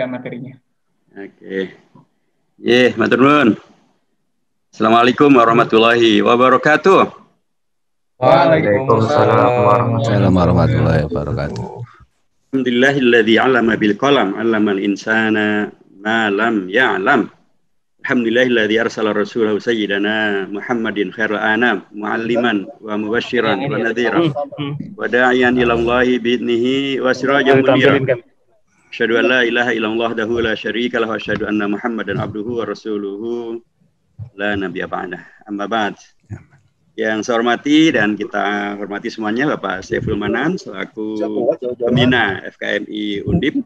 materinya. Oke. Matur nuwun. Assalamualaikum warahmatullahi wabarakatuh. Waalaikumsalam warahmatullahi wabarakatuh. Alhamdulillahilladzi 'allama bil qalam 'allamal insana ma lam ya'lam. Alhamdulillahilladzi arsala rasulahu sayyidana Muhammadin khairal anam mu'alliman wa mubasysyiran wa nadhiran wa da'iyan ila Allahi bi'idnihi wa sirajan munira. Asyhadu an la ilaha illallah wahdahu la syarika lahu wa asyhadu anna Muhammadan abduhu wa rasuluhu la nabiyya ba'dah. Amma ba'd. Yang saya hormati dan kita hormati semuanya Bapak Saiful Manan selaku pembina FKMI Undip.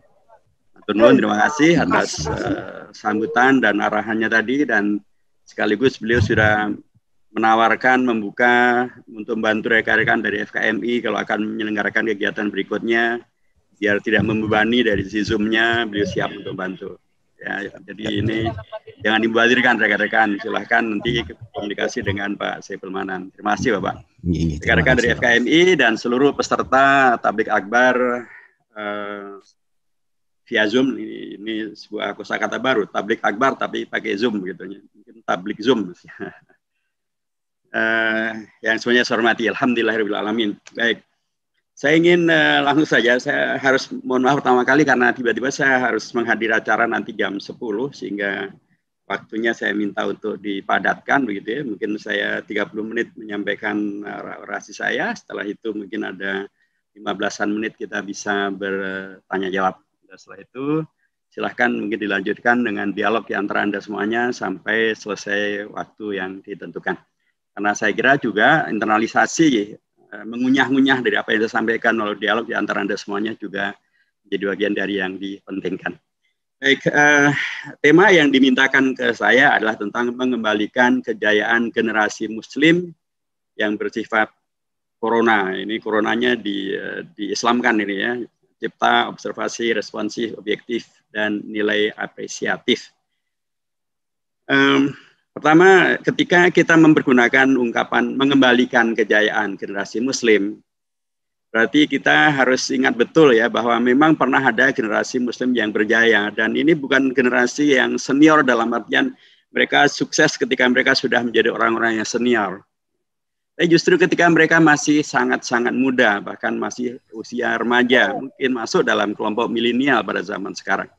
Matur nuwun, terima kasih atas sambutan dan arahannya tadi, dan sekaligus beliau sudah menawarkan membuka untuk membantu rekan-rekan dari FKMI kalau akan menyelenggarakan kegiatan berikutnya biar tidak membebani dari sisi Zoom-nya, beliau siap untuk bantu. Ya, jadi ini jangan dibadirkan rekan-rekan, silahkan nanti komunikasi dengan Pak Saiful Manan. Terima kasih Bapak. Rekan-rekan dari FKMI dan seluruh peserta Tablik Akbar via Zoom, ini sebuah kosakata baru, Tablik Akbar tapi pakai Zoom gitu, mungkin Tablik Zoom. Yang semuanya saya hormati, alhamdulillahirrahmanirrahim. Baik. Saya ingin langsung saja, saya harus mohon maaf pertama kali karena tiba-tiba saya harus menghadiri acara nanti jam 10 sehingga waktunya saya minta untuk dipadatkan begitu ya. Mungkin saya 30 menit menyampaikan orasi saya, setelah itu mungkin ada 15-an menit kita bisa bertanya jawab. Dan setelah itu silahkan mungkin dilanjutkan dengan dialog di antara Anda semuanya sampai selesai waktu yang ditentukan. Karena saya kira juga internalisasi mengunyah-ngunyah dari apa yang saya sampaikan melalui dialog di antara Anda semuanya juga menjadi bagian dari yang dipentingkan. Baik, tema yang dimintakan ke saya adalah tentang mengembalikan kejayaan generasi Muslim yang bersifat corona. Ini coronanya diislamkan ini ya, cipta, observasi, responsif, objektif, dan nilai apresiatif. Pertama, ketika kita mempergunakan ungkapan mengembalikan kejayaan generasi Muslim, berarti kita harus ingat betul ya bahwa memang pernah ada generasi Muslim yang berjaya, dan ini bukan generasi yang senior dalam artian mereka sukses ketika mereka sudah menjadi orang-orang yang senior. Tapi justru ketika mereka masih sangat-sangat muda, bahkan masih usia remaja, mungkin masuk dalam kelompok milenial pada zaman sekarang.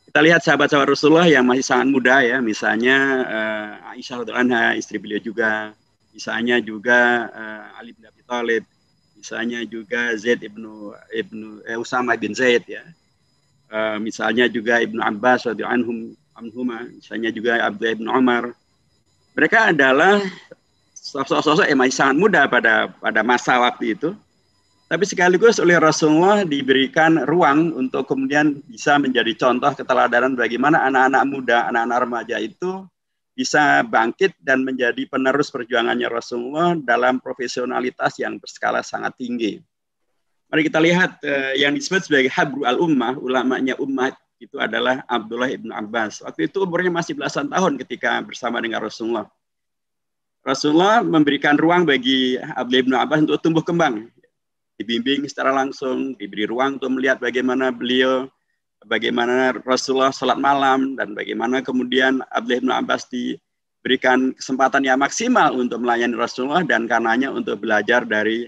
Kita lihat sahabat-sahabat Rasulullah yang masih sangat muda ya, misalnya Aisyah radhiyallahu anha, istri beliau juga, misalnya juga Ali bin Abi Thalib, misalnya juga Zaid Usamah bin Zaid ya, misalnya juga Ibnu Abbas radhiyallahu anhuma, misalnya juga Abdullah bin Umar. Mereka adalah sosok-sosok yang masih sangat muda pada masa waktu itu. Tapi sekaligus oleh Rasulullah diberikan ruang untuk kemudian bisa menjadi contoh keteladanan bagaimana anak-anak muda, anak-anak remaja itu bisa bangkit dan menjadi penerus perjuangannya Rasulullah dalam profesionalitas yang berskala sangat tinggi. Mari kita lihat yang disebut sebagai Habru al-Ummah, ulamanya ummah itu adalah Abdullah ibn Abbas. Waktu itu umurnya masih belasan tahun ketika bersama dengan Rasulullah. Rasulullah memberikan ruang bagi Abdullah ibn Abbas untuk tumbuh kembang. Dibimbing secara langsung, diberi ruang untuk melihat bagaimana Rasulullah salat malam, dan bagaimana kemudian Abdullah bin Abbas diberikan kesempatan yang maksimal untuk melayani Rasulullah dan karenanya untuk belajar dari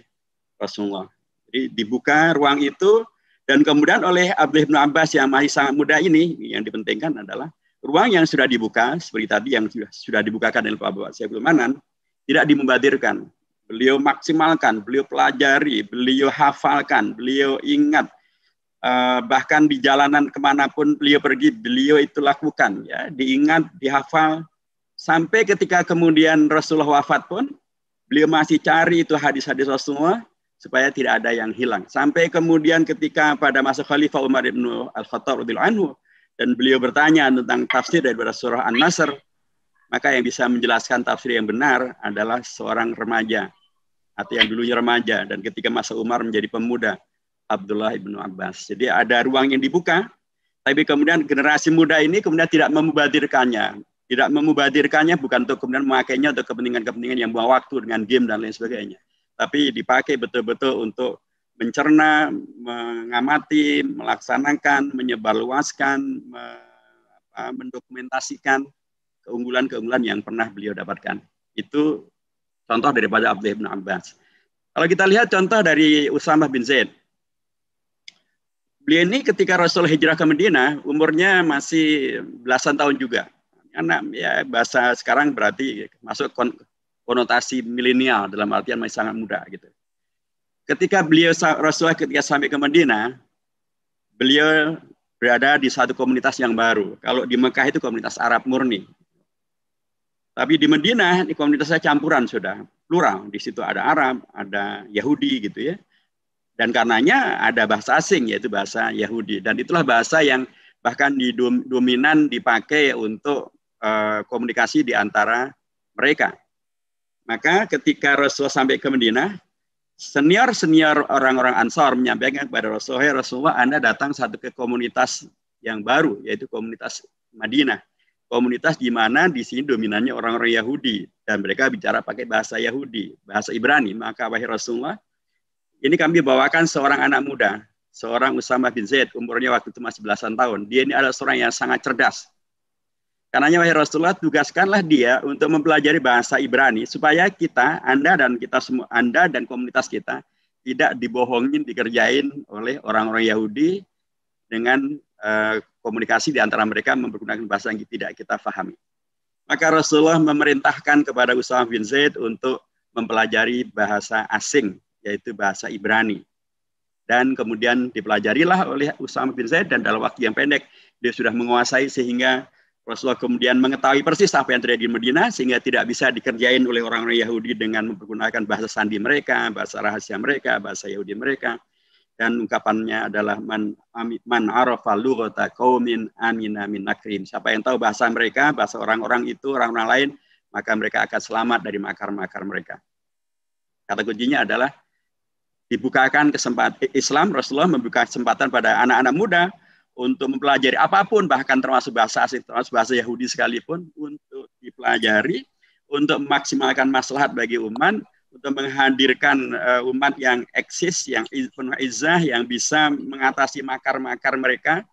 Rasulullah. Jadi dibuka ruang itu, dan kemudian oleh Abdullah bin Abbas yang masih sangat muda ini, yang dipentingkan adalah ruang yang sudah dibuka, seperti tadi yang sudah dibukakan oleh Bapak Saiful Manan, tidak dimubadirkan. Beliau maksimalkan, beliau pelajari, beliau hafalkan, beliau ingat, bahkan di jalanan kemanapun beliau pergi, beliau itu lakukan, ya, diingat, dihafal, sampai ketika kemudian Rasulullah wafat pun, beliau masih cari itu hadis-hadis Rasulullah supaya tidak ada yang hilang. Sampai kemudian ketika pada masa Khalifah Umar bin Al-Khattab radhiyallahu anhu, dan beliau bertanya tentang tafsir daripada surah An-Nasr, maka yang bisa menjelaskan tafsir yang benar adalah seorang remaja, atau yang dulunya remaja, dan ketika masa Umar menjadi pemuda, Abdullah ibnu Abbas. Jadi ada ruang yang dibuka, tapi kemudian generasi muda ini kemudian tidak memubadirkannya. Tidak memubadirkannya bukan untuk kemudian memakainya untuk kepentingan-kepentingan yang buang waktu dengan game dan lain sebagainya. Tapi dipakai betul-betul untuk mencerna, mengamati, melaksanakan, menyebarluaskan, mendokumentasikan keunggulan-keunggulan yang pernah beliau dapatkan. Itu contoh daripada Abdullah bin Abbas. Kalau kita lihat contoh dari Usamah bin Zaid. Beliau ini ketika Rasul hijrah ke Madinah, umurnya masih belasan tahun juga. Karena ya bahasa sekarang berarti masuk konotasi milenial, dalam artian masih sangat muda gitu. Ketika Rasulullah ketika sampai ke Madinah, beliau berada di satu komunitas yang baru. Kalau di Mekah itu komunitas Arab murni. Tapi di Madinah, di komunitasnya campuran sudah, plural. Di situ ada Arab, ada Yahudi gitu ya. Dan karenanya ada bahasa asing, yaitu bahasa Yahudi. Dan itulah bahasa yang bahkan dominan dipakai untuk komunikasi di antara mereka. Maka ketika Rasulullah sampai ke Madinah, senior orang-orang Ansar menyampaikan kepada Rasulullah, Anda datang satu ke komunitas yang baru, yaitu komunitas Madinah. Komunitas di mana di sini dominannya orang-orang Yahudi dan mereka bicara pakai bahasa Yahudi, bahasa Ibrani. Maka wahai Rasulullah, ini kami bawakan seorang anak muda, seorang Usamah bin Zaid, umurnya waktu itu masih belasan tahun. Dia ini adalah seorang yang sangat cerdas. Karenanya wahai Rasulullah, tugaskanlah dia untuk mempelajari bahasa Ibrani supaya kita, Anda dan komunitas kita tidak dibohongin, dikerjain oleh orang-orang Yahudi dengan komunikasi di antara mereka menggunakan bahasa yang tidak kita pahami. Maka Rasulullah memerintahkan kepada Usamah bin Zaid untuk mempelajari bahasa asing, yaitu bahasa Ibrani. Dan kemudian dipelajarilah oleh Usamah bin Zaid dan dalam waktu yang pendek dia sudah menguasai sehingga Rasulullah kemudian mengetahui persis apa yang terjadi di Madinah sehingga tidak bisa dikerjain oleh orang-orang Yahudi dengan menggunakan bahasa sandi mereka, bahasa rahasia mereka, bahasa Yahudi mereka. Dan ungkapannya adalah man arafa lughata qaumin amina min nakrin. Siapa yang tahu bahasa mereka, bahasa orang-orang itu, orang-orang lain, maka mereka akan selamat dari makar-makar mereka. Kata kuncinya adalah dibukakan kesempatan Islam, Rasulullah membuka kesempatan pada anak-anak muda untuk mempelajari apapun, bahkan termasuk bahasa asing, termasuk bahasa Yahudi sekalipun, untuk dipelajari, untuk memaksimalkan maslahat bagi umat, untuk menghadirkan umat yang eksis, yang penuh izah, yang bisa mengatasi makar-makar mereka,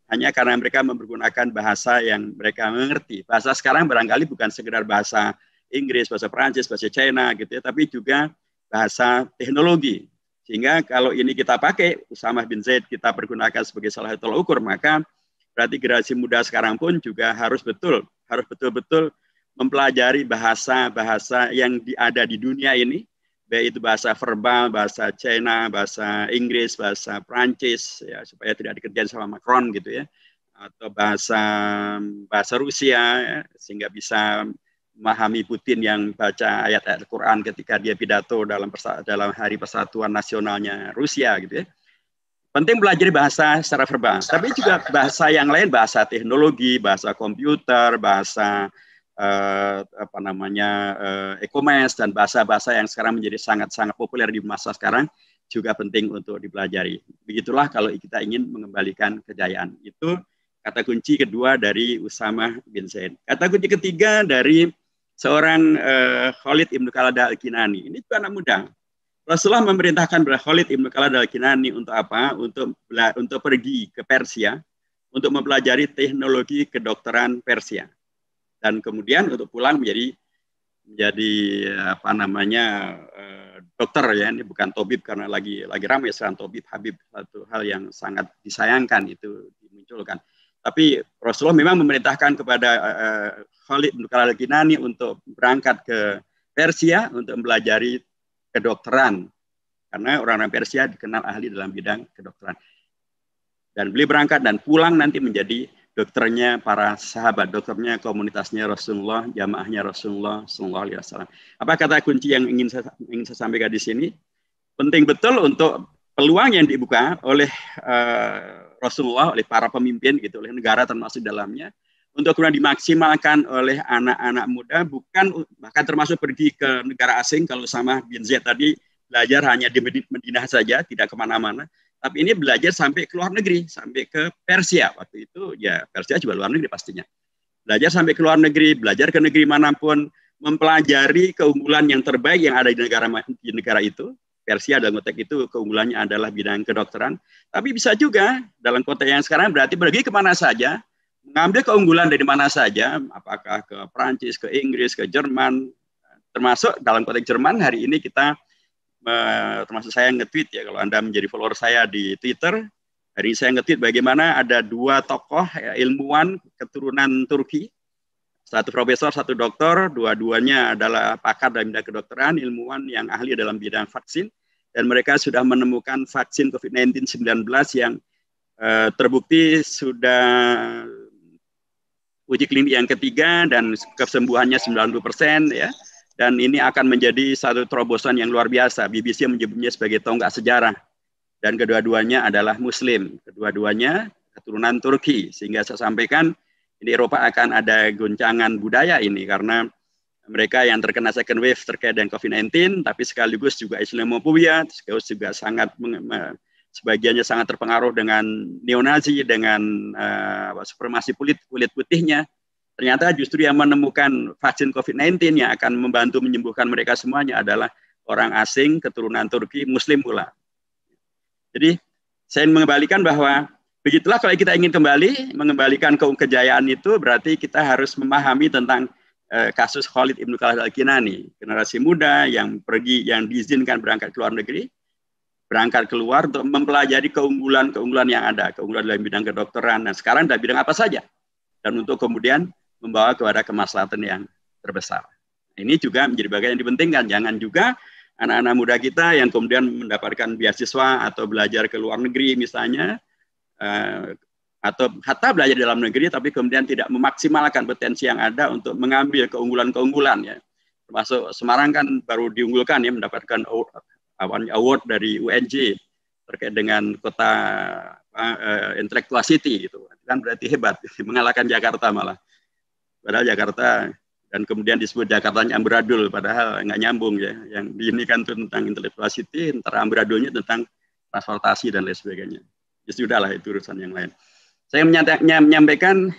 hanya karena mereka menggunakan bahasa yang mereka mengerti. Bahasa sekarang barangkali bukan sekedar bahasa Inggris, bahasa Perancis, bahasa China, gitu ya, tapi juga bahasa teknologi. Sehingga kalau ini kita pakai, Usamah bin Zaid kita pergunakan sebagai salah satu tolak ukur, maka berarti generasi muda sekarang pun juga harus betul-betul mempelajari bahasa-bahasa yang ada di dunia ini, baik itu bahasa verbal, bahasa China, bahasa Inggris, bahasa Perancis, ya, supaya tidak dikerjain sama Macron gitu ya, atau bahasa Rusia, ya, sehingga bisa memahami Putin yang baca ayat-ayat Al-Quran ketika dia pidato dalam Hari Persatuan Nasionalnya Rusia gitu ya. Penting belajar bahasa secara verbal, tapi juga bahasa yang lain, bahasa teknologi, bahasa komputer, bahasa e-commerce dan bahasa-bahasa yang sekarang menjadi sangat-sangat populer di masa sekarang juga penting untuk dipelajari. Begitulah kalau kita ingin mengembalikan kejayaan. Itu kata kunci kedua dari Usamah bin Zaid. Kata kunci ketiga dari seorang Khalid ibn Khalid al-Kinani. Ini juga anak muda. Rasulullah memerintahkan kepada Khalid ibn Khalid al-Kinani untuk apa? Untuk pergi ke Persia untuk mempelajari teknologi kedokteran Persia. Dan kemudian untuk pulang menjadi dokter ya, ini bukan tabib karena lagi ramai sekarang tabib Habib, satu hal yang sangat disayangkan itu dimunculkan. Tapi Rasulullah memang memerintahkan kepada Khalid bin Khalid al-Kinani untuk berangkat ke Persia untuk mempelajari kedokteran karena orang-orang Persia dikenal ahli dalam bidang kedokteran. Dan beliau berangkat dan pulang nanti menjadi dokternya para sahabat, dokternya komunitasnya Rasulullah, jamaahnya Rasulullah Sallallahu Alaihi Wasallam. Apa kata kunci yang ingin saya sampaikan di sini? Penting betul untuk peluang yang dibuka oleh Rasulullah, oleh para pemimpin, gitu, oleh negara termasuk dalamnya, untuk kemudian dimaksimalkan oleh anak-anak muda, bukan bahkan termasuk pergi ke negara asing. Kalau Usamah bin Zaid tadi belajar hanya di Madinah saja, tidak kemana-mana. Tapi ini belajar sampai ke luar negeri, sampai ke Persia. Waktu itu ya Persia juga luar negeri pastinya. Belajar sampai ke luar negeri, belajar ke negeri manapun, mempelajari keunggulan yang terbaik yang ada di negara itu, Persia dalam konteks itu keunggulannya adalah bidang kedokteran. Tapi bisa juga dalam konteks yang sekarang berarti pergi kemana saja, mengambil keunggulan dari mana saja, apakah ke Prancis, ke Inggris, ke Jerman, termasuk dalam konteks Jerman hari ini kita, termasuk saya nge-tweet ya, kalau Anda menjadi follower saya di Twitter, hari ini saya nge-tweet bagaimana ada dua tokoh ya, ilmuwan keturunan Turki, satu profesor, satu doktor, dua-duanya adalah pakar dalam bidang kedokteran, ilmuwan yang ahli dalam bidang vaksin, dan mereka sudah menemukan vaksin COVID-19 yang terbukti sudah uji klinik yang ketiga dan kesembuhannya 90% ya. Dan ini akan menjadi satu terobosan yang luar biasa. BBC menyebutnya sebagai tonggak sejarah. Dan kedua-duanya adalah Muslim. Kedua-duanya keturunan Turki. Sehingga saya sampaikan di Eropa akan ada goncangan budaya ini. Karena mereka yang terkena second wave terkait dengan COVID-19, tapi sekaligus juga Islamophobia, sekaligus juga sangat sebagiannya sangat terpengaruh dengan neonazi, dengan supremasi kulit putihnya. Ternyata justru yang menemukan vaksin COVID-19 yang akan membantu menyembuhkan mereka semuanya adalah orang asing, keturunan Turki, Muslim pula. Jadi saya mengembalikan bahwa begitulah kalau kita ingin mengembalikan kejayaan itu, berarti kita harus memahami tentang kasus Khalid Ibn Khalid Al-Kinani, generasi muda yang diizinkan berangkat ke luar negeri, berangkat keluar untuk mempelajari keunggulan yang ada, keunggulan dalam bidang kedokteran, dan sekarang dalam bidang apa saja, dan untuk kemudian membawa kepada kemaslahatan yang terbesar. Ini juga menjadi bagian yang dipentingkan. Jangan juga anak-anak muda kita yang kemudian mendapatkan beasiswa atau belajar ke luar negeri misalnya, atau hatta belajar di dalam negeri, tapi kemudian tidak memaksimalkan potensi yang ada untuk mengambil keunggulan-keunggulan ya. Termasuk Semarang kan baru diunggulkan ya, mendapatkan award dari UNJ terkait dengan kota intellectual city gitu. Kan berarti hebat, mengalahkan Jakarta malah. Padahal Jakarta, dan kemudian disebut Jakartanya amburadul, padahal nggak nyambung ya. Yang ini kan tentang intellectual city, antara amburadulnya tentang transportasi dan lain sebagainya. Ya sudahlah, itu urusan yang lain. Saya menyampaikan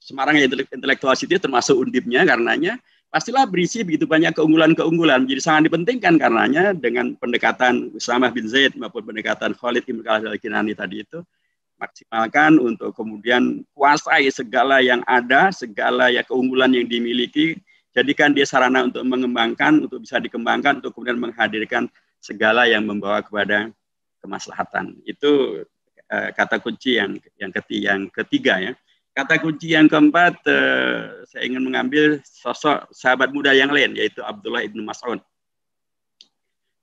Semarang intellectual city termasuk undipnya, karenanya pastilah berisi begitu banyak keunggulan-keunggulan. Jadi sangat dipentingkan karenanya dengan pendekatan Usamah bin Zaid maupun pendekatan Khalid Ibn Khalid Al-Kinani tadi itu, maksimalkan untuk kemudian kuasai segala yang ada, segala ya keunggulan yang dimiliki, jadikan dia sarana untuk mengembangkan, untuk bisa dikembangkan, untuk kemudian menghadirkan segala yang membawa kepada kemaslahatan. Itu kata kunci yang ketiga ya. Kata kunci yang keempat, saya ingin mengambil sosok sahabat muda yang lain, yaitu Abdullah ibnu Mas'ud.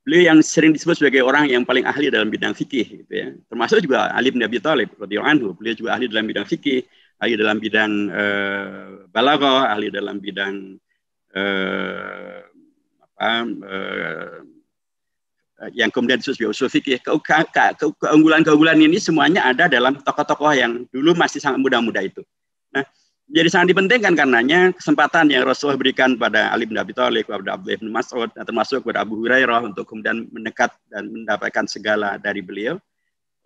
Beliau yang sering disebut sebagai orang yang paling ahli dalam bidang fikih, gitu ya. Termasuk juga Ali bin Abi Thalib radhiyallahu anhu. Beliau juga ahli dalam bidang fikih, ahli dalam bidang balaghah, ahli dalam bidang yang kemudian disebut sebagai usul fikih. Keunggulan-keunggulan ini semuanya ada dalam tokoh-tokoh yang dulu masih sangat muda-muda itu. Nah, jadi sangat dipentingkan karenanya kesempatan yang Rasulullah berikan pada Ali bin Abi Thalib, kepada Abdullah bin Mas'ud, termasuk kepada Abu Hurairah untuk kemudian mendekat dan mendapatkan segala dari beliau.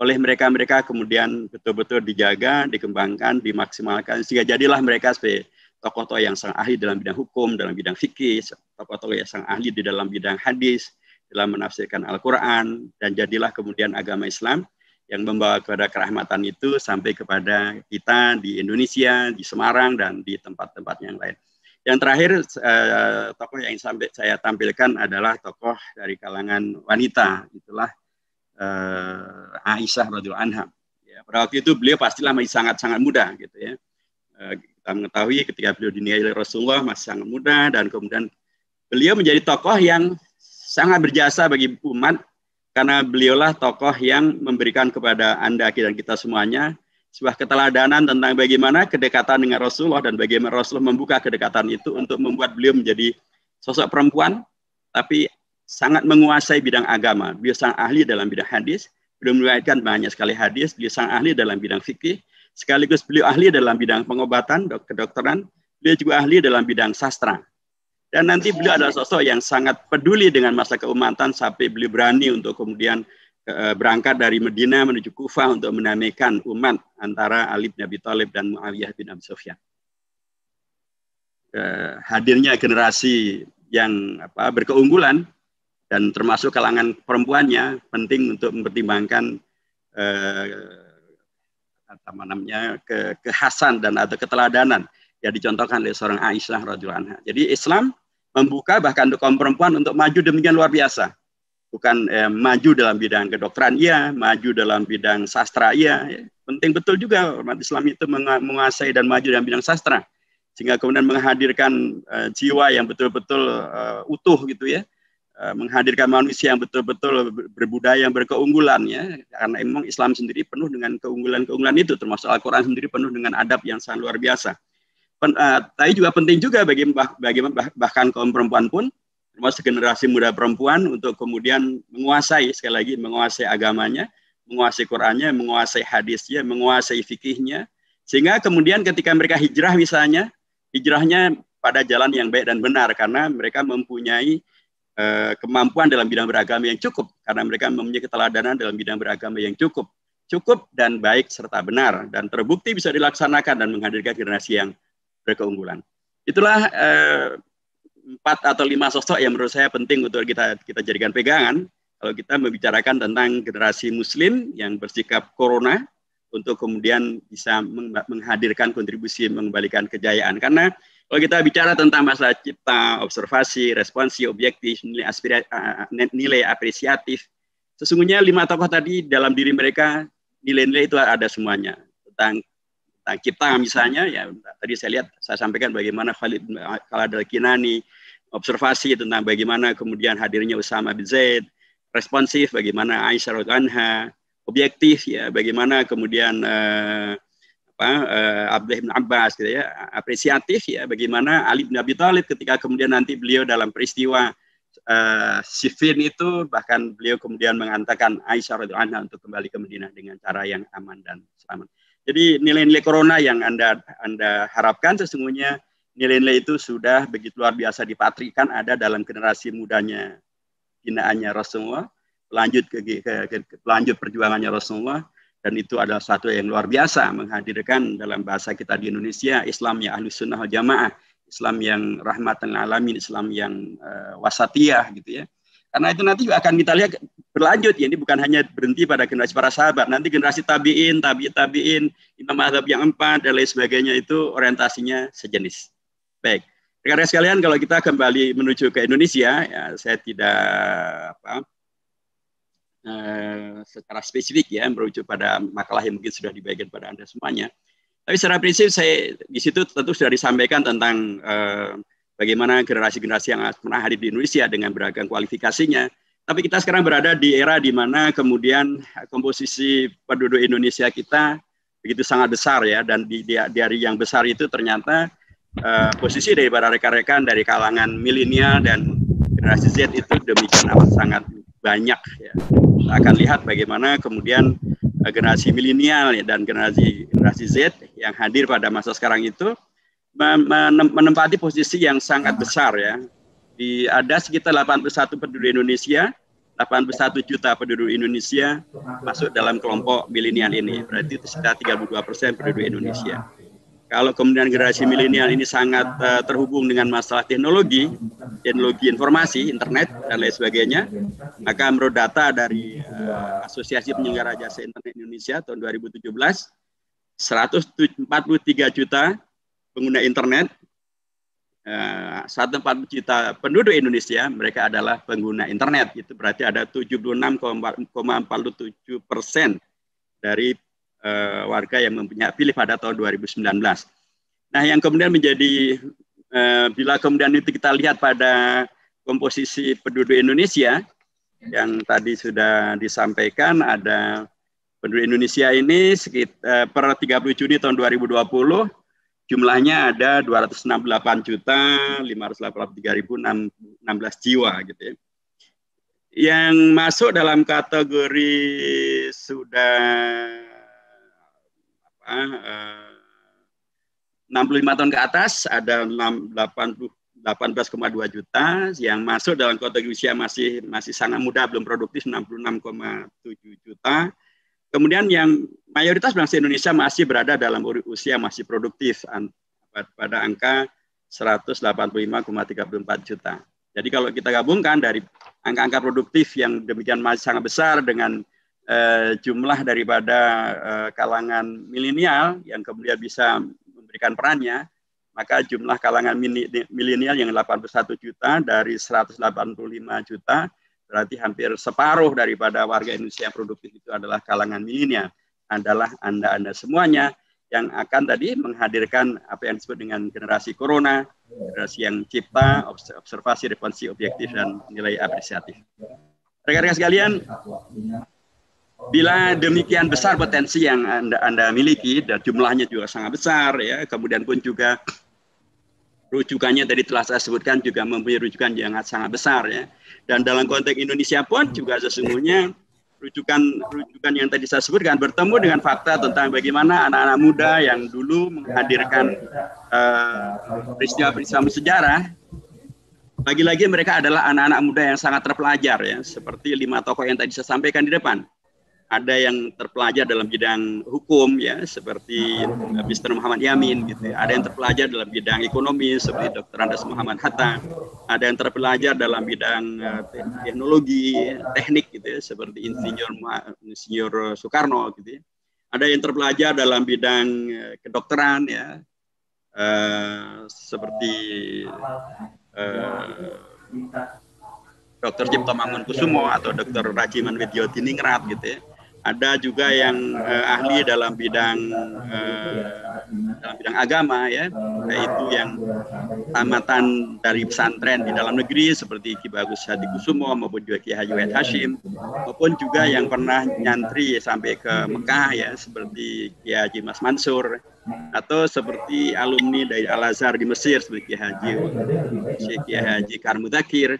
Oleh mereka kemudian betul-betul dijaga, dikembangkan, dimaksimalkan, sehingga jadilah mereka sebagai tokoh-tokoh yang sangat ahli dalam bidang hukum, dalam bidang fikih, tokoh-tokoh yang sangat ahli di dalam bidang hadis, dalam menafsirkan Al-Quran, dan jadilah kemudian agama Islam yang membawa kepada kerahmatan itu sampai kepada kita di Indonesia, di Semarang, dan di tempat-tempat yang lain. Yang terakhir, tokoh yang saya tampilkan adalah tokoh dari kalangan wanita, itulah Aisyah radhiyallahu anha. Ya, pada waktu itu beliau pastilah masih sangat-sangat muda, gitu ya. Kita mengetahui ketika beliau dinikahi oleh Rasulullah masih sangat muda, dan kemudian beliau menjadi tokoh yang sangat berjasa bagi umat, karena beliaulah tokoh yang memberikan kepada Anda dan kita semuanya sebuah keteladanan tentang bagaimana kedekatan dengan Rasulullah dan bagaimana Rasulullah membuka kedekatan itu untuk membuat beliau menjadi sosok perempuan, tapi sangat menguasai bidang agama. Beliau sangat ahli dalam bidang hadis, beliau meriwayatkan banyak sekali hadis, beliau sangat ahli dalam bidang fikih, sekaligus beliau ahli dalam bidang pengobatan, kedokteran, beliau juga ahli dalam bidang sastra. Dan nanti beliau adalah sosok yang sangat peduli dengan masalah keumatan sampai beliau berani untuk kemudian berangkat dari Medina menuju Kufah untuk mendamaikan umat antara Ali bin Abi Thalib dan Muawiyah bin Abi Sufyan. Hadirnya generasi yang berkeunggulan dan termasuk kalangan perempuannya penting untuk mempertimbangkan kekhasan dan atau keteladanan yang dicontohkan oleh seorang Aisyah radhiyallahu anha. Jadi Islam membuka bahkan untuk kaum perempuan untuk maju demikian luar biasa. Bukan maju dalam bidang kedokteran, iya, maju dalam bidang sastra, iya. Penting betul juga umat Islam itu menguasai dan maju dalam bidang sastra, sehingga kemudian menghadirkan jiwa yang betul-betul utuh gitu ya, menghadirkan manusia yang betul-betul berbudaya yang berkeunggulan ya, karena memang Islam sendiri penuh dengan keunggulan-keunggulan itu, termasuk Al-Quran sendiri penuh dengan adab yang sangat luar biasa. Tapi juga penting juga bagi bahkan kaum perempuan pun, termasuk generasi muda perempuan untuk kemudian menguasai, sekali lagi menguasai agamanya, menguasai Qurannya, menguasai hadisnya, menguasai fikihnya, sehingga kemudian ketika mereka hijrah misalnya, hijrahnya pada jalan yang baik dan benar karena mereka mempunyai kemampuan dalam bidang beragama yang cukup, karena mereka mempunyai keteladanan dalam bidang beragama yang cukup dan baik serta benar, dan terbukti bisa dilaksanakan dan menghadirkan generasi yang berkeunggulan. Itulah 4 atau 5 sosok yang menurut saya penting untuk kita jadikan pegangan kalau kita membicarakan tentang generasi muslim yang bersikap corona untuk kemudian bisa menghadirkan kontribusi mengembalikan kejayaan. Karena kalau kita bicara tentang masalah cipta, observasi, responsi, objektif, nilai apresiatif, sesungguhnya 5 tokoh tadi dalam diri mereka nilai-nilai itu ada semuanya. Tentang cipta misalnya, ya tadi saya sampaikan bagaimana Khalid al-Kinani, observasi tentang bagaimana kemudian hadirnya Usama bin Zaid, responsif bagaimana Aisyah radhiyallahu anha, objektif ya bagaimana kemudian Abdullah bin Abbas gitu ya, apresiatif ya bagaimana Ali bin Abi Thalib ketika kemudian nanti beliau dalam peristiwa Siffin itu bahkan beliau kemudian menghantarkan Aisyah radhiyallahu anha untuk kembali ke Madinah dengan cara yang aman dan selamat. Jadi nilai-nilai corona yang Anda harapkan sesungguhnya nilai-nilai itu sudah begitu luar biasa dipatrikan ada dalam generasi mudanya binaannya Rasulullah, lanjut perjuangannya Rasulullah, dan itu adalah sesuatu yang luar biasa menghadirkan dalam bahasa kita di Indonesia Islam yang Ahlus Sunnah wal Jamaah, Islam yang rahmatan alamin, Islam yang wasatiyah gitu ya. Karena itu nanti juga akan kita lihat berlanjut ya, ini bukan hanya berhenti pada generasi para sahabat, nanti generasi tabi'in, tabi'in, imam mazhab yang 4 dan lain sebagainya itu orientasinya sejenis. Baik, rekan-rekan sekalian, kalau kita kembali menuju ke Indonesia, ya, saya tidak secara spesifik ya merujuk pada makalah yang mungkin sudah dibagikan pada Anda semuanya. Tapi secara prinsip saya di situ tentu sudah disampaikan tentang bagaimana generasi-generasi yang pernah hadir di Indonesia dengan beragam kualifikasinya. Tapi kita sekarang berada di era di mana kemudian komposisi penduduk Indonesia kita begitu sangat besar ya, dan dari yang besar itu ternyata posisi daripada rekan-rekan dari kalangan milenial dan generasi Z itu demikian amat sangat banyak ya. Kita akan lihat bagaimana kemudian generasi milenial ya, dan generasi Z yang hadir pada masa sekarang itu menempati posisi yang sangat besar ya. Ada sekitar 81 penduduk Indonesia, 81 juta penduduk Indonesia masuk dalam kelompok milenial ini. Berarti itu sekitar 32% penduduk Indonesia. Kalau kemudian generasi milenial ini sangat terhubung dengan masalah teknologi informasi, internet, dan lain sebagainya, maka menurut data dari Asosiasi Penyelenggara Jasa Internet Indonesia tahun 2017, 143 juta pengguna internet, 140 juta penduduk Indonesia, mereka adalah pengguna internet. Itu berarti ada 76,47% dari warga yang mempunyai pilih pada tahun 2019. Nah, yang kemudian menjadi bila kemudian itu kita lihat pada komposisi penduduk Indonesia yang tadi sudah disampaikan, ada penduduk Indonesia ini sekitar per 30 Juni tahun 2020 jumlahnya ada 268.583.016 jiwa gitu ya. Yang masuk dalam kategori sudah 65 tahun ke atas ada 18,2 juta, yang masuk dalam kategori usia masih sangat muda belum produktif 66,7 juta. Kemudian yang mayoritas bangsa Indonesia masih berada dalam usia masih produktif pada angka 185,34 juta. Jadi kalau kita gabungkan dari angka-angka produktif yang demikian masih sangat besar dengan jumlah daripada kalangan milenial yang kemudian bisa memberikan perannya, maka jumlah kalangan milenial yang 81 juta dari 185 juta, berarti hampir separuh daripada warga Indonesia yang produktif itu adalah kalangan milenial, adalah Anda semuanya yang akan tadi menghadirkan apa yang disebut dengan generasi corona, generasi yang cipta, observasi, responsif, objektif, dan nilai apresiatif. Rekan-rekan sekalian, bila demikian besar potensi yang Anda miliki, dan jumlahnya juga sangat besar, ya, kemudian pun juga rujukannya tadi telah saya sebutkan juga mempunyai rujukan yang sangat besar, ya. Dan dalam konteks Indonesia pun juga sesungguhnya rujukan yang tadi saya sebutkan bertemu dengan fakta tentang bagaimana anak-anak muda yang dulu menghadirkan peristiwa-peristiwa sejarah, lagi-lagi mereka adalah anak-anak muda yang sangat terpelajar, ya, seperti 5 tokoh yang tadi saya sampaikan di depan. Ada yang terpelajar dalam bidang hukum, ya, seperti Mr. Muhammad Yamin, gitu. Ada yang terpelajar dalam bidang ekonomi seperti Dr. Andes Muhammad Hatta. Ada yang terpelajar dalam bidang teknologi, teknik, gitu, ya, seperti Insinyur Soekarno, gitu, ya. Ada yang terpelajar dalam bidang kedokteran, ya, seperti Dr. Cipto Mangunkusumo atau Dr. Rajiman Widyotiningrat, gitu, ya. Ada juga yang ahli dalam bidang agama, ya, yaitu yang tamatan dari pesantren di dalam negeri seperti Ki Bagus Hadikusumo maupun juga Ki Haji Wahid Hashim, maupun juga yang pernah nyantri sampai ke Mekah, ya, seperti Ki Haji Mas Mansur, atau seperti alumni dari Al-Azhar di Mesir seperti Ki Haji Karmudakir,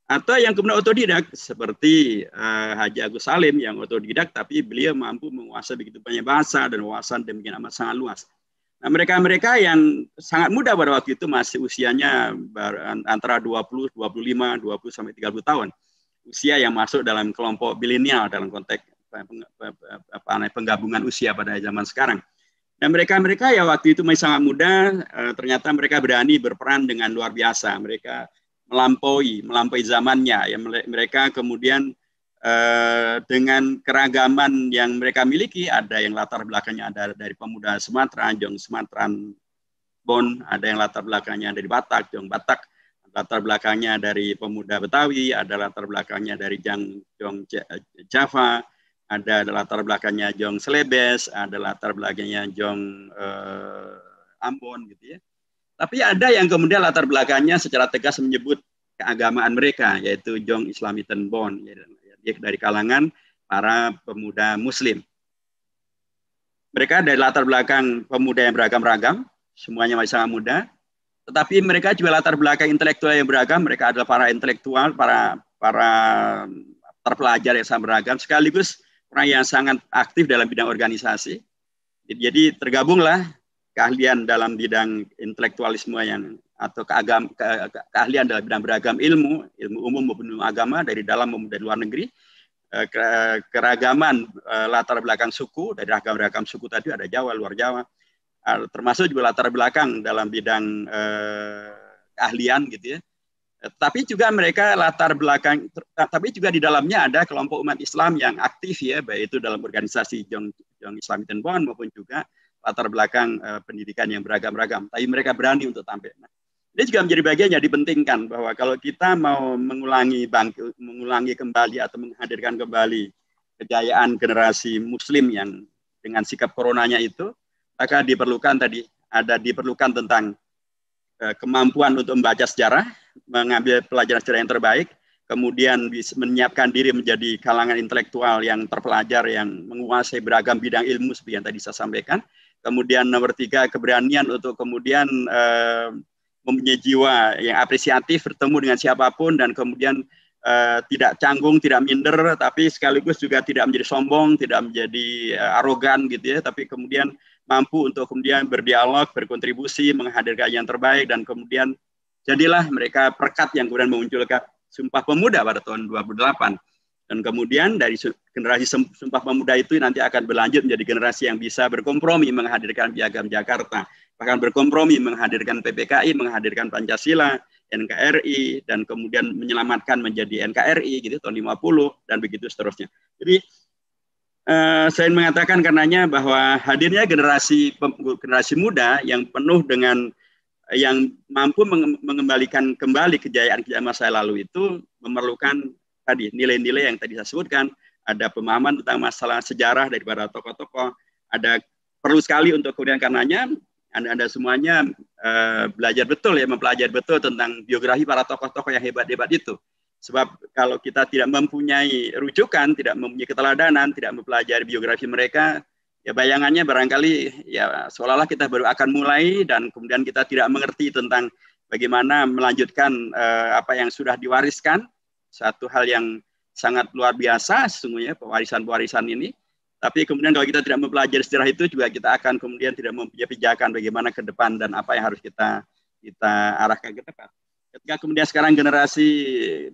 atau yang kemudian otodidak seperti Haji Agus Salim yang otodidak tapi beliau mampu menguasai begitu banyak bahasa dan wawasan demikian amat sangat luas. Nah, mereka yang sangat muda pada waktu itu masih usianya antara 20, 25, 20 sampai 30 tahun. Usia yang masuk dalam kelompok milenial dalam konteks penggabungan usia pada zaman sekarang. Dan mereka yang waktu itu masih sangat muda, ternyata mereka berani berperan dengan luar biasa. Mereka melampaui zamannya, ya. Mereka kemudian dengan keragaman yang mereka miliki, ada yang latar belakangnya ada dari pemuda Sumatera, Jong Sumatran Bon, ada yang latar belakangnya dari Batak, Jong Batak, latar belakangnya dari pemuda Betawi, ada latar belakangnya dari Jong Java, ada latar belakangnya Jong Celebes, ada latar belakangnya Jong Ambon, gitu, ya. Tapi ada yang kemudian latar belakangnya secara tegas menyebut keagamaan mereka, yaitu Jong Islamiten Bon, ya, dari kalangan para pemuda Muslim. Mereka dari latar belakang pemuda yang beragam-ragam, semuanya masih sangat muda, tetapi mereka juga latar belakang intelektual yang beragam. Mereka adalah para intelektual, para terpelajar yang sangat beragam, sekaligus orang yang sangat aktif dalam bidang organisasi. Jadi tergabunglah keahlian dalam bidang intelektualisme atau keahlian dalam bidang beragam ilmu umum maupun ilmu agama dari dalam maupun dari luar negeri, keragaman latar belakang suku, dari ragam suku tadi ada Jawa, luar Jawa, termasuk juga latar belakang dalam bidang keahlian, gitu, ya. Tapi juga mereka latar belakang, tapi juga di dalamnya ada kelompok umat Islam yang aktif, ya, baik itu dalam organisasi Jong Islamiten Bon maupun juga latar belakang pendidikan yang beragam-ragam, tapi mereka berani untuk tampil. Nah, ini juga menjadi bagian yang dipentingkan bahwa kalau kita mau mengulangi kembali atau menghadirkan kembali kejayaan generasi Muslim yang dengan sikap coronanya itu, maka diperlukan tentang kemampuan untuk membaca sejarah, mengambil pelajaran sejarah yang terbaik, kemudian menyiapkan diri menjadi kalangan intelektual yang terpelajar, yang menguasai beragam bidang ilmu seperti yang tadi saya sampaikan. Kemudian nomor 3, keberanian untuk kemudian mempunyai jiwa yang apresiatif, bertemu dengan siapapun, dan kemudian tidak canggung, tidak minder, tapi sekaligus juga tidak menjadi sombong, tidak menjadi arogan, gitu, ya, tapi kemudian mampu untuk kemudian berdialog, berkontribusi, menghadirkan yang terbaik, dan kemudian jadilah mereka perekat yang kemudian memunculkan Sumpah Pemuda pada tahun 2008. Dan kemudian dari generasi Sumpah Pemuda itu nanti akan berlanjut menjadi generasi yang bisa berkompromi menghadirkan Piagam Jakarta, bahkan berkompromi menghadirkan PPKI, menghadirkan Pancasila, NKRI dan kemudian menyelamatkan menjadi NKRI gitu tahun 50 dan begitu seterusnya. Jadi saya mengatakan karenanya bahwa hadirnya generasi muda yang penuh dengan yang mampu mengembalikan kembali kejayaan-kejayaan masa lalu itu memerlukan tadi nilai-nilai yang tadi saya sebutkan, ada pemahaman tentang masalah sejarah daripada tokoh-tokoh, ada perlu sekali untuk kemudian karenanya Anda semuanya belajar betul ya, mempelajari betul tentang biografi para tokoh-tokoh yang hebat-hebat itu. Sebab kalau kita tidak mempunyai rujukan, tidak mempunyai keteladanan, tidak mempelajari biografi mereka, ya bayangannya barangkali ya seolah-olah kita baru akan mulai dan kemudian kita tidak mengerti tentang bagaimana melanjutkan apa yang sudah diwariskan, satu hal yang sangat luar biasa sesungguhnya pewarisan-pewarisan ini. Tapi kemudian kalau kita tidak mempelajari sejarah itu juga kita akan kemudian tidak mempunyai pijakan bagaimana ke depan dan apa yang harus kita arahkan ke depan. Ketika kemudian sekarang generasi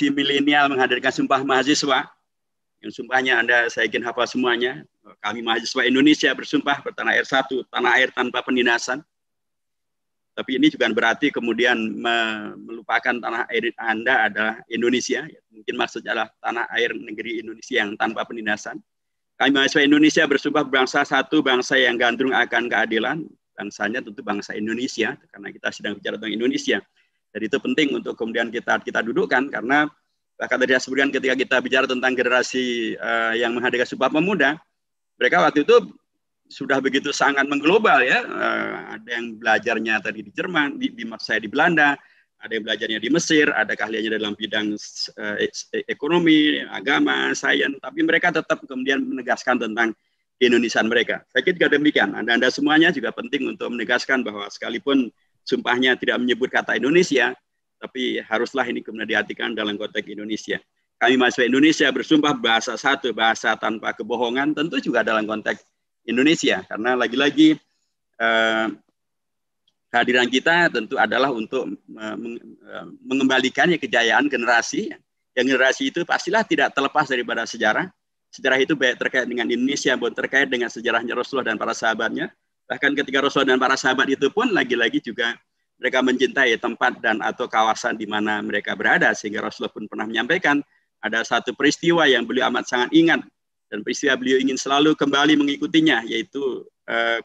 milenial menghadirkan sumpah mahasiswa, yang sumpahnya saya yakin hafal semuanya, kami mahasiswa Indonesia bersumpah bertanah air satu, tanah air tanpa penindasan. Tapi ini juga berarti kemudian melupakan tanah air Anda adalah Indonesia. Mungkin maksudnya adalah tanah air negeri Indonesia yang tanpa penindasan. Kami mahasiswa Indonesia bersumpah bangsa satu, bangsa yang gandrung akan keadilan. Bangsanya tentu bangsa Indonesia, karena kita sedang bicara tentang Indonesia. Jadi itu penting untuk kemudian kita dudukkan, karena bahkan tadi saya sebutkan ketika kita bicara tentang generasi yang menghadirkan Sumpah Pemuda, mereka waktu itu sudah begitu sangat mengglobal ya. Ada yang belajarnya tadi di Jerman, saya di Belanda, ada yang belajarnya di Mesir, ada keahliannya dalam bidang ekonomi, agama, sains, tapi mereka tetap kemudian menegaskan tentang keindonesiaan mereka. Saya kira demikian. Anda semuanya juga penting untuk menegaskan bahwa sekalipun sumpahnya tidak menyebut kata Indonesia, tapi haruslah ini kemudian diartikan dalam konteks Indonesia. Kami mahasiswa Indonesia bersumpah bahasa satu, bahasa tanpa kebohongan, tentu juga dalam konteks Indonesia, karena lagi-lagi kehadiran kita tentu adalah untuk mengembalikan kejayaan generasi. Yang generasi itu pastilah tidak terlepas daripada sejarah. Sejarah itu baik terkait dengan Indonesia maupun terkait dengan sejarahnya Rasulullah dan para sahabatnya. Bahkan ketika Rasulullah dan para sahabat itu pun lagi-lagi juga mereka mencintai tempat dan atau kawasan di mana mereka berada, sehingga Rasulullah pun pernah menyampaikan ada satu peristiwa yang beliau amat sangat ingat dan peristiwa beliau ingin selalu kembali mengikutinya, yaitu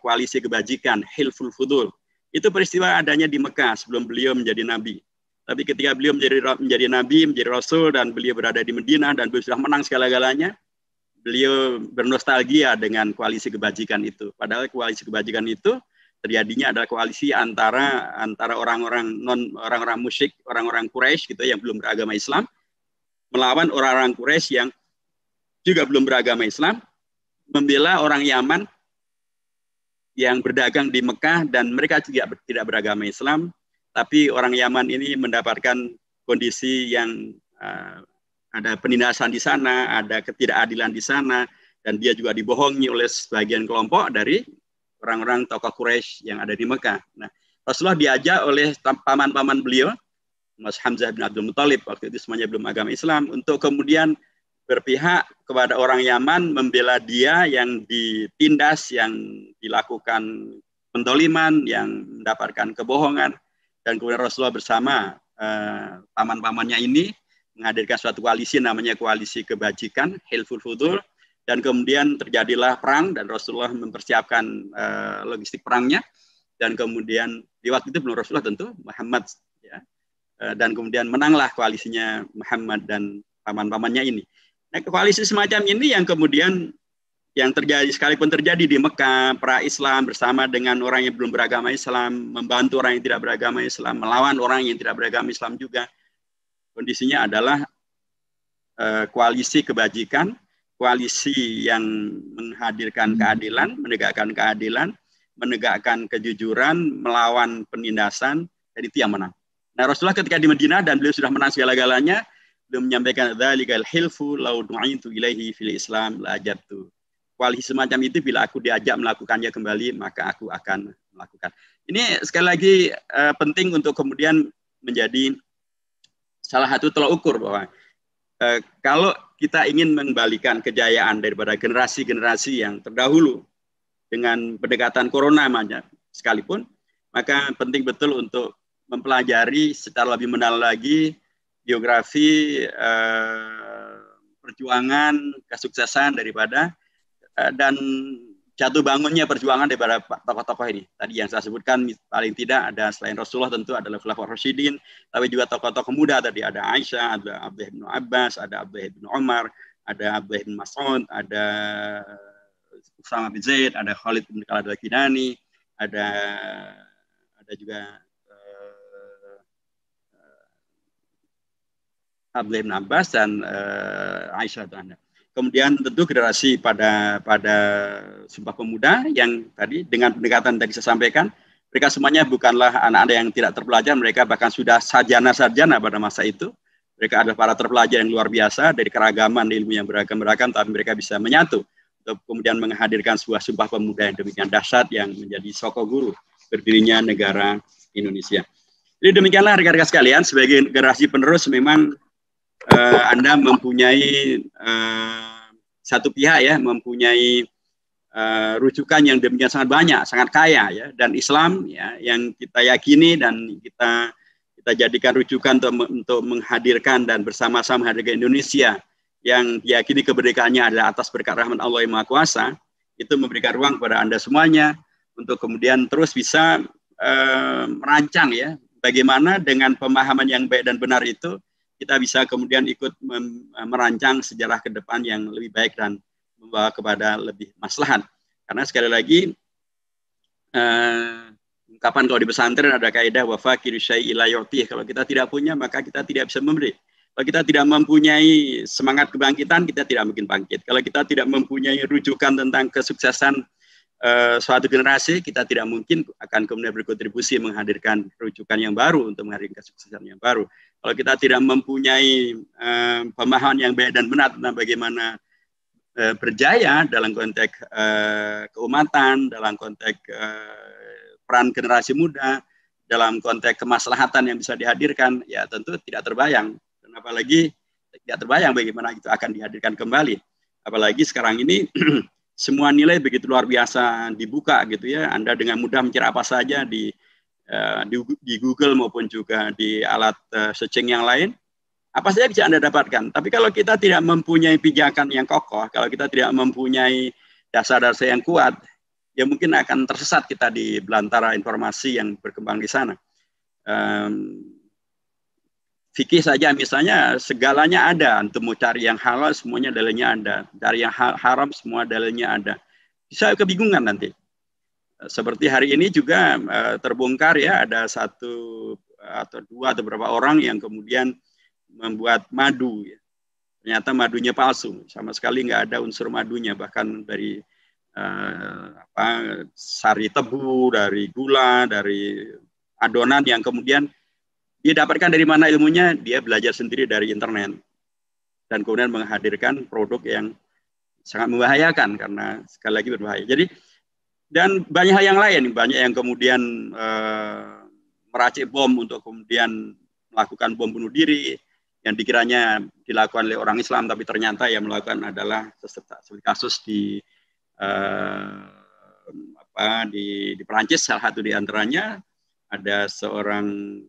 koalisi kebajikan, Hilful Fudul. Itu peristiwa adanya di Mekah sebelum beliau menjadi nabi. Tapi ketika beliau menjadi nabi, menjadi rasul, dan beliau berada di Madinah dan beliau sudah menang segala-galanya, beliau bernostalgia dengan koalisi kebajikan itu. Padahal koalisi kebajikan itu terjadinya adalah koalisi antara orang-orang musyrik, orang-orang Quraisy gitu yang belum beragama Islam, melawan orang-orang Quraisy yang juga belum beragama Islam, membela orang Yaman yang berdagang di Mekah dan mereka juga tidak beragama Islam, tapi orang Yaman ini mendapatkan kondisi yang ada penindasan di sana, ada ketidakadilan di sana, dan dia juga dibohongi oleh sebagian kelompok dari orang-orang tokoh Quraisy yang ada di Mekah. Nah, Rasulullah diajak oleh paman-paman beliau, Mas Hamzah bin Abdul Muthalib, waktu itu semuanya belum agama Islam, untuk kemudian berpihak kepada orang Yaman, membela dia yang ditindas, yang dilakukan pendoliman, yang mendapatkan kebohongan. Dan kemudian Rasulullah bersama paman-pamannya ini menghadirkan suatu koalisi namanya koalisi kebajikan, Hilful Fudul, dan kemudian terjadilah perang dan Rasulullah mempersiapkan logistik perangnya, dan kemudian di waktu itu belum Rasulullah tentu, Muhammad, ya, dan kemudian menanglah koalisinya Muhammad dan paman-pamannya ini. Nah, koalisi semacam ini yang kemudian yang terjadi, sekalipun terjadi di Mekah, pra-Islam bersama dengan orang yang belum beragama Islam, membantu orang yang tidak beragama Islam, melawan orang yang tidak beragama Islam juga. Kondisinya adalah koalisi kebajikan, koalisi yang menghadirkan keadilan, menegakkan kejujuran, melawan penindasan, dan itu yang menang. Nah, Rasulullah ketika di Madinah dan beliau sudah menang segala-galanya, beliau menyampaikan dzalikal hilfu law du'itu ilaihi fil Islam la ajabtu. Koalisi semacam itu bila aku diajak melakukannya kembali, maka aku akan melakukan. Ini sekali lagi penting untuk kemudian menjadi salah satu tolak ukur bahwa kalau kita ingin mengembalikan kejayaan daripada generasi-generasi yang terdahulu dengan pendekatan corona sekalipun, maka penting betul untuk mempelajari secara lebih mendalam lagi biografi perjuangan, kesuksesan daripada dan jatuh bangunnya perjuangan daripada tokoh-tokoh ini. Tadi yang saya sebutkan paling tidak ada selain Rasulullah tentu adalah Khulafaur Rasyidin, tapi juga tokoh-tokoh muda tadi ada Aisyah, ada Abdullah bin Abbas, ada Abdullah bin Umar, ada Abdullah bin Mas'ud, ada Usama bin Zaid, ada Khalid bin Khalid al-Kinani, ada juga Abdullah bin Abbas dan Aisyah itu Anda. Kemudian tentu generasi pada Sumpah Pemuda yang tadi dengan pendekatan tadi saya sampaikan, mereka semuanya bukanlah anak-anak yang tidak terpelajar, mereka bahkan sudah sarjana-sarjana pada masa itu. Mereka adalah para terpelajar yang luar biasa dari keragaman ilmu yang beragam-beragam, tapi mereka bisa menyatu untuk kemudian menghadirkan sebuah Sumpah Pemuda yang demikian dahsyat yang menjadi soko guru berdirinya negara Indonesia. Jadi demikianlah rekan-rekan sekalian, sebagai generasi penerus memang Anda mempunyai satu pihak ya, mempunyai rujukan yang demikian sangat banyak, sangat kaya ya, dan Islam ya yang kita yakini dan kita jadikan rujukan untuk menghadirkan dan bersama-sama menghadirkan Indonesia yang diyakini kemerdekaannya adalah atas berkat rahmat Allah yang Maha Kuasa, itu memberikan ruang kepada Anda semuanya untuk kemudian terus bisa merancang ya, bagaimana dengan pemahaman yang baik dan benar itu kita bisa kemudian ikut merancang sejarah ke depan yang lebih baik dan membawa kepada lebih maslahat. Karena sekali lagi, ungkapan kalau di pesantren ada kaidah wa faqiru syai'i la yu'tih. Kalau kita tidak punya, maka kita tidak bisa memberi. Kalau kita tidak mempunyai semangat kebangkitan, kita tidak mungkin bangkit. Kalau kita tidak mempunyai rujukan tentang kesuksesan suatu generasi, kita tidak mungkin akan kemudian berkontribusi menghadirkan rujukan yang baru untuk menghadirkan kesuksesan yang baru. Kalau kita tidak mempunyai pemahaman yang baik dan benar tentang bagaimana berjaya dalam konteks keumatan, dalam konteks peran generasi muda, dalam konteks kemaslahatan yang bisa dihadirkan, ya tentu tidak terbayang. Dan apalagi tidak terbayang bagaimana itu akan dihadirkan kembali. Apalagi sekarang ini semua nilai begitu luar biasa dibuka gitu ya. Anda dengan mudah mencari apa saja di Google maupun juga di alat searching yang lain, apa saja bisa Anda dapatkan. Tapi kalau kita tidak mempunyai pijakan yang kokoh, kalau kita tidak mempunyai dasar-dasar yang kuat, ya mungkin akan tersesat kita di belantara informasi yang berkembang di sana. Fikih saja misalnya segalanya ada, untuk mau cari yang halal semuanya dalilnya ada, cari yang haram semua dalilnya ada. Bisa kebingungan nanti. Seperti hari ini juga terbongkar ya, ada satu atau dua atau beberapa orang yang kemudian membuat madu. Ya. Ternyata madunya palsu, sama sekali nggak ada unsur madunya, bahkan dari sari tebu, dari gula, dari adonan yang kemudian dia dapatkan dari mana ilmunya, dia belajar sendiri dari internet. Dan kemudian menghadirkan produk yang sangat membahayakan, karena sekali lagi berbahaya. Jadi, dan banyak hal yang lain, banyak yang kemudian meracik bom untuk kemudian melakukan bom bunuh diri, yang dikiranya dilakukan oleh orang Islam, tapi ternyata yang melakukan adalah seperti kasus di Perancis, salah satu di antaranya ada seorang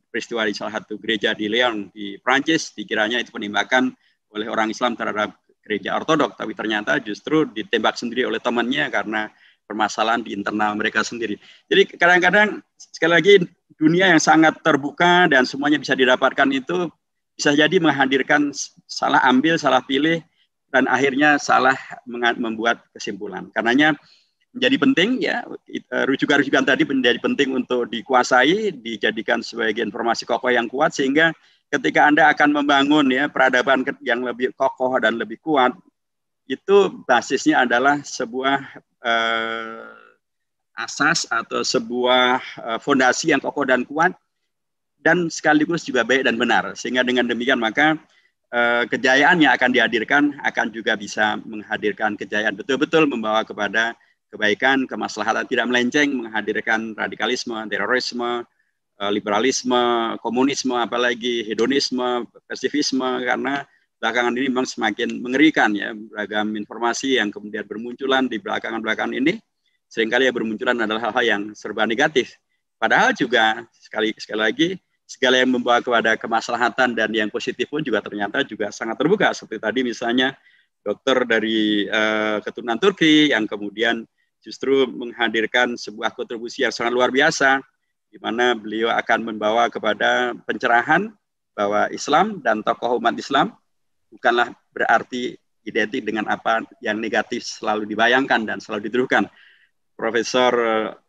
peristiwa di salah satu gereja di Lyon di Prancis, dikiranya itu penembakan oleh orang Islam terhadap gereja ortodok, tapi ternyata justru ditembak sendiri oleh temannya karena permasalahan di internal mereka sendiri. Jadi kadang-kadang sekali lagi dunia yang sangat terbuka dan semuanya bisa didapatkan itu bisa jadi menghadirkan salah ambil, salah pilih, dan akhirnya salah membuat kesimpulan. Karenanya menjadi penting ya, rujukan-rujukan tadi menjadi penting untuk dikuasai, dijadikan sebagai informasi kokoh yang kuat, sehingga ketika Anda akan membangun ya peradaban yang lebih kokoh dan lebih kuat, itu basisnya adalah sebuah asas atau sebuah fondasi yang kokoh dan kuat, dan sekaligus juga baik dan benar. Sehingga dengan demikian maka kejayaan yang akan dihadirkan akan juga bisa menghadirkan kejayaan betul-betul membawa kepada kebaikan, kemaslahatan, tidak melenceng, menghadirkan radikalisme, terorisme, liberalisme, komunisme, apalagi hedonisme, pasivisme, karena belakangan ini memang semakin mengerikan ya, beragam informasi yang kemudian bermunculan di belakangan-belakangan ini, seringkali yang bermunculan adalah hal-hal yang serba negatif. Padahal juga sekali lagi segala yang membawa kepada kemaslahatan dan yang positif pun juga ternyata juga sangat terbuka. Seperti tadi misalnya dokter dari keturunan Turki yang kemudian justru menghadirkan sebuah kontribusi yang sangat luar biasa, di mana beliau akan membawa kepada pencerahan bahwa Islam dan tokoh umat Islam bukanlah berarti identik dengan apa yang negatif selalu dibayangkan dan selalu dituduhkan. Profesor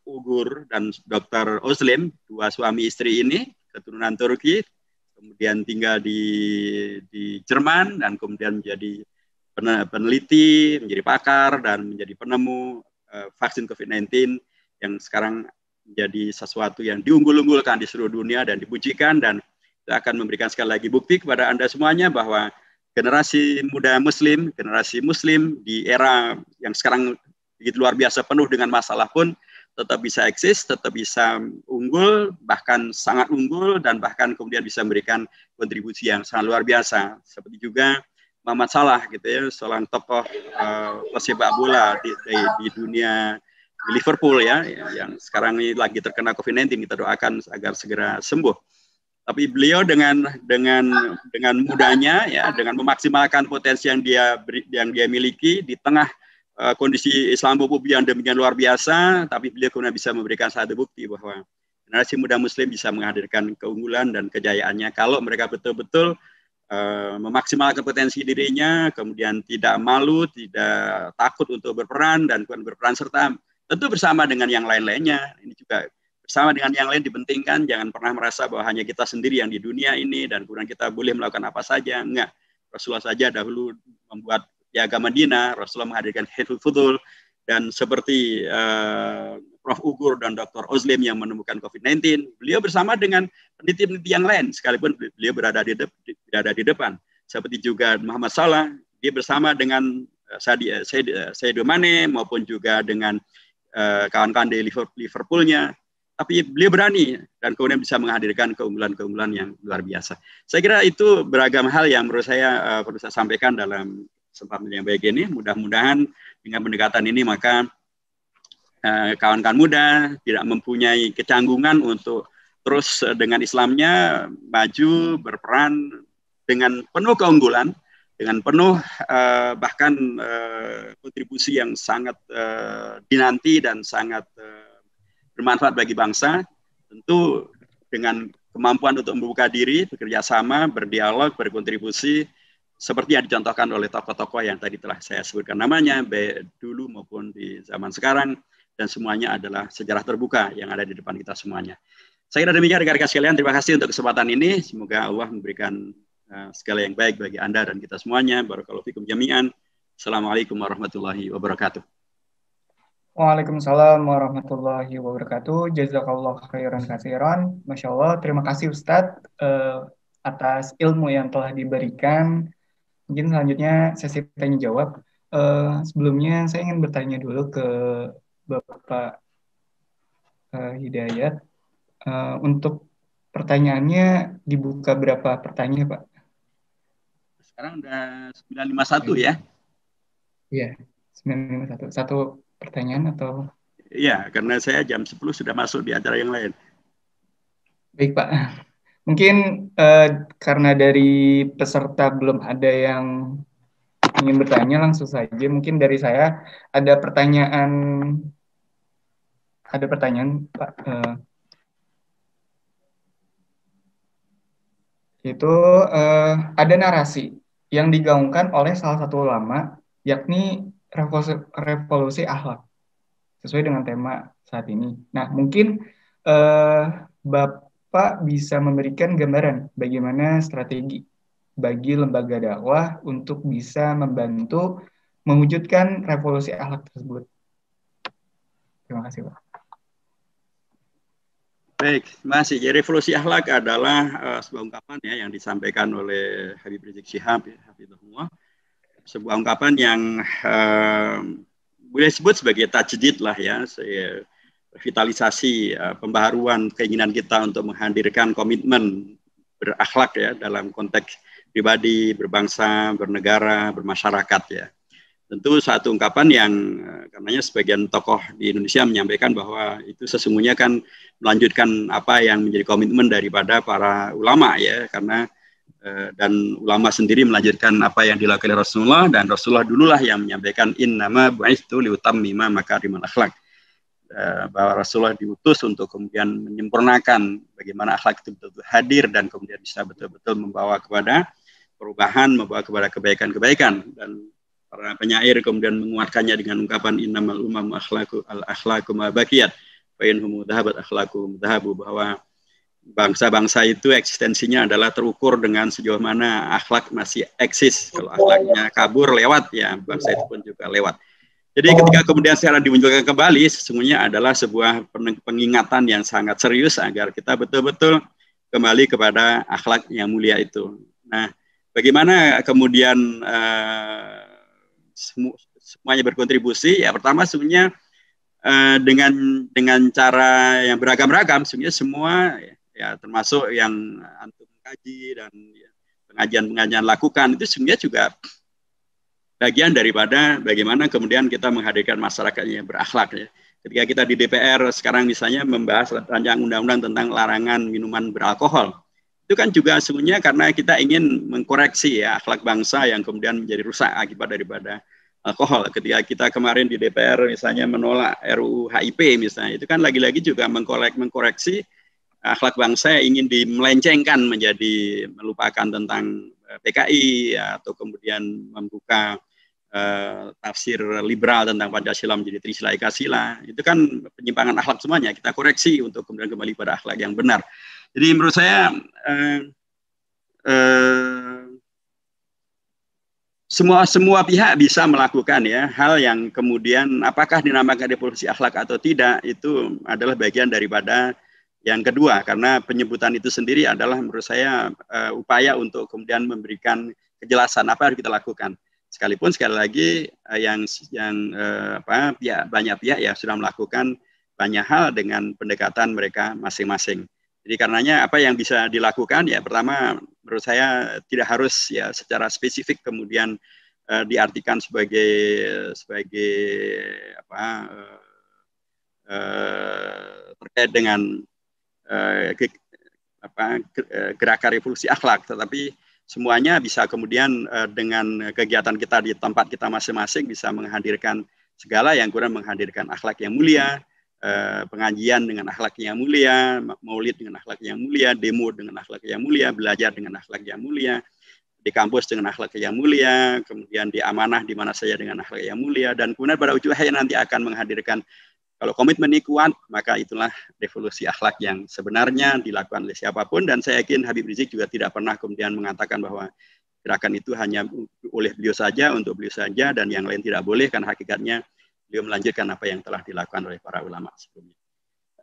Ugur dan Dr. Özlem, dua suami istri ini, keturunan Turki, kemudian tinggal di Jerman, dan kemudian menjadi peneliti, menjadi pakar, dan menjadi penemu vaksin COVID-19 yang sekarang menjadi sesuatu yang diunggul-unggulkan di seluruh dunia dan dipujikan, dan kita akan memberikan sekali lagi bukti kepada Anda semuanya bahwa generasi muda Muslim, generasi Muslim di era yang sekarang begitu luar biasa penuh dengan masalah pun tetap bisa eksis, tetap bisa unggul, bahkan sangat unggul, dan bahkan kemudian bisa memberikan kontribusi yang sangat luar biasa. Seperti juga Muhammad Salah gitu ya, seorang tokoh pesepak bola di dunia di Liverpool ya, yang sekarang ini lagi terkena COVID-19, kita doakan agar segera sembuh. Tapi beliau dengan mudahnya ya, dengan memaksimalkan potensi yang dia miliki di tengah kondisi Islamophobia yang demikian luar biasa, tapi beliau kemudian bisa memberikan satu bukti bahwa generasi muda Muslim bisa menghadirkan keunggulan dan kejayaannya kalau mereka betul-betul memaksimalkan potensi dirinya, kemudian tidak malu, tidak takut untuk berperan, dan berperan serta tentu bersama dengan yang lain-lainnya. Ini juga bersama dengan yang lain dipentingkan, jangan pernah merasa bahwa hanya kita sendiri yang di dunia ini dan kemudian kita boleh melakukan apa saja. Enggak. Rasulullah saja dahulu membuat Piagam Madinah, Rasulullah menghadirkan Hilful Fudul, dan seperti Prof. Ugur dan Dr. Özlem yang menemukan COVID-19, beliau bersama dengan peneliti-peneliti yang lain, sekalipun beliau berada di depan. Seperti juga Muhammad Salah, dia bersama dengan Sadio Mane maupun juga dengan kawan-kawan di Liverpoolnya, tapi beliau berani dan kemudian bisa menghadirkan keunggulan-keunggulan yang luar biasa. Saya kira itu beragam hal yang menurut saya perlu saya sampaikan dalam kesempatan yang baik ini. Mudah-mudahan dengan pendekatan ini maka kawan-kawan muda tidak mempunyai kecanggungan untuk terus dengan Islamnya maju berperan dengan penuh keunggulan, dengan penuh bahkan kontribusi yang sangat dinanti dan sangat bermanfaat bagi bangsa, tentu dengan kemampuan untuk membuka diri, bekerja sama, berdialog, berkontribusi, seperti yang dicontohkan oleh tokoh-tokoh yang tadi telah saya sebutkan namanya, baik dulu maupun di zaman sekarang, dan semuanya adalah sejarah terbuka yang ada di depan kita semuanya. Saya kira demikian rekan-rekan sekalian, terima kasih untuk kesempatan ini, semoga Allah memberikan segala yang baik bagi Anda dan kita semuanya. Barakallahu fikum jami'an. Assalamualaikum warahmatullahi wabarakatuh. Waalaikumsalam warahmatullahi wabarakatuh. Jazakallah khairan katsiran. Masya Allah, terima kasih Ustadz atas ilmu yang telah diberikan. Mungkin selanjutnya sesi tanya jawab. Sebelumnya saya ingin bertanya dulu ke Bapak Hidayat. Untuk pertanyaannya dibuka berapa pertanyaan, Pak? Sekarang udah 951 ya? Iya, 951. Satu pertanyaan atau? Iya, karena saya jam 10 sudah masuk di acara yang lain. Baik, Pak. Mungkin karena dari peserta belum ada yang ingin bertanya, langsung saja. Mungkin dari saya ada pertanyaan, Pak. Itu ada narasi yang digaungkan oleh salah satu ulama, yakni revolusi akhlak, sesuai dengan tema saat ini. Nah, mungkin Bapak bisa memberikan gambaran bagaimana strategi bagi lembaga dakwah untuk bisa membantu mewujudkan revolusi akhlak tersebut. Terima kasih, Pak. Baik, masih. Jadi revolusi akhlak adalah sebuah ungkapan ya yang disampaikan oleh Habib Rizik Syihab, ya, Hafizahullah. Sebuah ungkapan yang boleh disebut sebagai tajdid lah ya, revitalisasi, pembaharuan keinginan kita untuk menghadirkan komitmen berakhlak ya dalam konteks pribadi, berbangsa, bernegara, bermasyarakat ya. tentu satu ungkapan yang karenanya sebagian tokoh di Indonesia menyampaikan bahwa itu sesungguhnya kan melanjutkan apa yang menjadi komitmen daripada para ulama ya, karena dan ulama sendiri melanjutkan apa yang dilakukan oleh Rasulullah, dan Rasulullah dululah yang menyampaikan innama bu'itsu liutammima makarimal akhlak, bahwa Rasulullah diutus untuk kemudian menyempurnakan bagaimana akhlak itu betul-betul hadir dan kemudian bisa betul-betul membawa kepada perubahan, membawa kepada kebaikan-kebaikan. Dan para penyair kemudian menguatkannya dengan ungkapan innamal umam akhlaqu ma baqiyat fa inhum dhahabat akhlaqu dhahabu, bahwa bangsa-bangsa itu eksistensinya adalah terukur dengan sejauh mana akhlak masih eksis. Kalau akhlaknya kabur lewat, ya bangsa itu pun juga lewat. Jadi ketika kemudian sekarang dimunculkan kembali, sesungguhnya adalah sebuah pengingatan yang sangat serius agar kita betul-betul kembali kepada akhlak yang mulia itu. Nah, bagaimana kemudian semuanya berkontribusi? Ya, pertama sebenarnya dengan cara yang beragam-ragam, sebenarnya semua ya termasuk yang antum kaji dan ya, pengajian-pengajian lakukan itu sebenarnya juga bagian daripada bagaimana kemudian kita menghadirkan masyarakat yang berakhlak ya. Ketika kita di DPR sekarang misalnya membahas rancangan undang-undang tentang larangan minuman beralkohol, itu kan juga sebenarnya karena kita ingin mengkoreksi ya akhlak bangsa yang kemudian menjadi rusak akibat daripada alkohol. Ketika kita kemarin di DPR misalnya menolak RUU HIP misalnya, itu kan lagi-lagi juga mengkoreksi akhlak bangsa yang ingin dimelencengkan menjadi melupakan tentang PKI ya, atau kemudian membuka tafsir liberal tentang Pancasila menjadi Trisila Eka Sila. Itu kan penyimpangan akhlak semuanya, kita koreksi untuk kemudian kembali pada akhlak yang benar. Jadi menurut saya semua pihak bisa melakukan ya hal yang kemudian apakah dinamakan revolusi akhlak atau tidak, itu adalah bagian daripada yang kedua, karena penyebutan itu sendiri adalah menurut saya upaya untuk kemudian memberikan kejelasan apa yang kita lakukan. Sekalipun sekali lagi banyak pihak ya sudah melakukan banyak hal dengan pendekatan mereka masing-masing. Jadi karenanya apa yang bisa dilakukan ya, pertama menurut saya tidak harus ya secara spesifik kemudian diartikan sebagai terkait dengan gerakan revolusi akhlak, tetapi semuanya bisa kemudian dengan kegiatan kita di tempat kita masing-masing bisa menghadirkan segala yang kurang menghadirkan akhlak yang mulia, pengajian dengan akhlak yang mulia, maulid dengan akhlak yang mulia, demo dengan akhlak yang mulia, belajar dengan akhlak yang mulia, di kampus dengan akhlak yang mulia, kemudian di amanah di mana saja dengan akhlak yang mulia, dan kemudian pada ujungnya nanti akan menghadirkan, kalau komitmen ini kuat, maka itulah revolusi akhlak yang sebenarnya dilakukan oleh siapapun. Dan saya yakin Habib Rizik juga tidak pernah kemudian mengatakan bahwa gerakan itu hanya oleh beliau saja, untuk beliau saja, dan yang lain tidak boleh, karena hakikatnya beliau melanjutkan apa yang telah dilakukan oleh para ulama sebelumnya.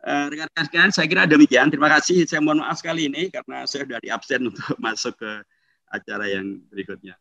Rekan-rekan sekalian, saya kira demikian. Terima kasih. Saya mohon maaf sekali ini karena saya sudah di absen untuk masuk ke acara yang berikutnya.